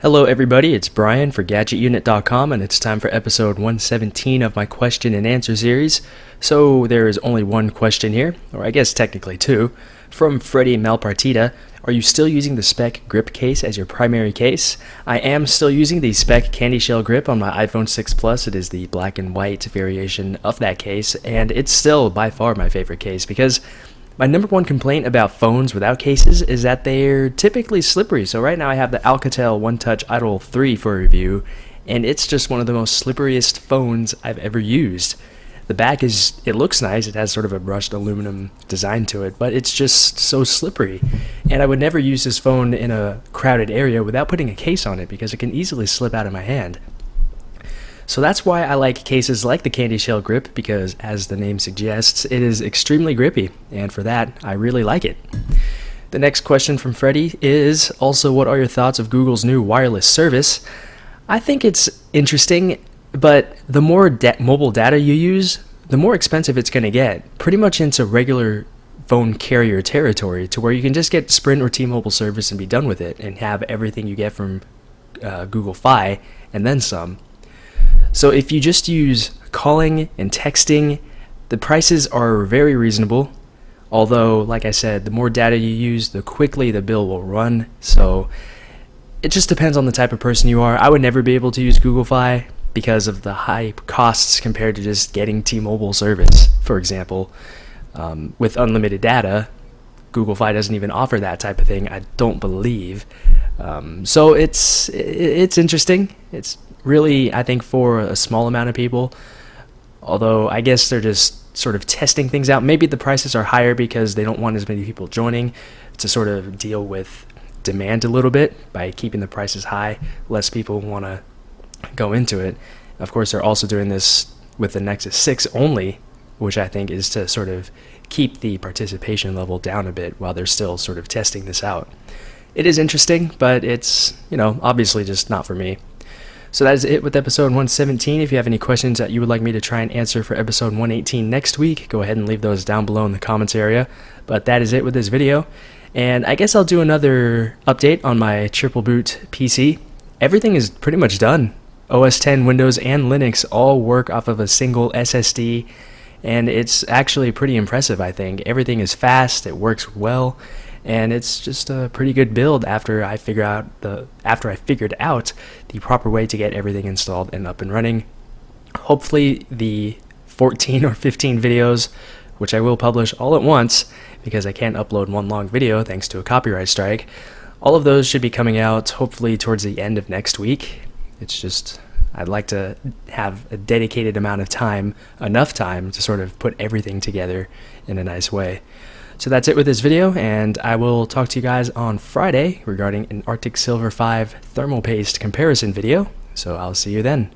Hello everybody, it's Brian for GadgetUnit.com and it's time for episode 117 of my question and answer series. So there is only one question here, or I guess technically two, from Freddy Malpartita. Are you still using the spec grip case as your primary case? I am still using the spec candy shell grip on my iPhone 6 Plus. It is the black and white variation of that case, and it's still by far my favorite case because my number one complaint about phones without cases is that they're typically slippery. So right now I have the Alcatel One Touch Idol 3 for review, and it's just one of the most slipperiest phones I've ever used. The back it looks nice, it has sort of a brushed aluminum design to it, but it's just so slippery. And I would never use this phone in a crowded area without putting a case on it because it can easily slip out of my hand. So that's why I like cases like the Candy Shell Grip, because as the name suggests, it is extremely grippy, and for that, I really like it. The next question from Freddy is also, what are your thoughts of Google's new wireless service? I think it's interesting, but the more mobile data you use, the more expensive it's going to get, pretty much into regular phone carrier territory, to where you can just get Sprint or T-Mobile service and be done with it, and have everything you get from Google Fi, and then some. So if you just use calling and texting, the prices are very reasonable. Although, like I said, the more data you use, the quickly the bill will run. So it just depends on the type of person you are. I would never be able to use Google Fi because of the high costs compared to just getting T-Mobile service, for example. With unlimited data, Google Fi doesn't even offer that type of thing, I don't believe. So it's interesting. It's really, I think, for a small amount of people, although I guess they're just sort of testing things out. Maybe the prices are higher because they don't want as many people joining, to sort of deal with demand a little bit by keeping the prices high. Less people want to go into it. Of course, they're also doing this with the Nexus 6 only, which I think is to sort of keep the participation level down a bit while they're still sort of testing this out. It is interesting, but it's, obviously just not for me. So that is it with episode 117. If you have any questions that you would like me to try and answer for episode 118 next week, go ahead and leave those down below in the comments area. But that is it with this video. And I guess I'll do another update on my triple boot PC. Everything is pretty much done. OS X, Windows, and Linux all work off of a single SSD. And it's actually pretty impressive, I think. Everything is fast, it works well. And it's just a pretty good build after I figured out the proper way to get everything installed and up and running. Hopefully the 14 or 15 videos, which I will publish all at once because I can't upload one long video thanks to a copyright strike, all of those should be coming out hopefully towards the end of next week. It's just, I'd like to have a dedicated amount of time, enough time to sort of put everything together in a nice way. So that's it with this video, and I will talk to you guys on Friday regarding an Arctic Silver 5 thermal paste comparison video. So I'll see you then.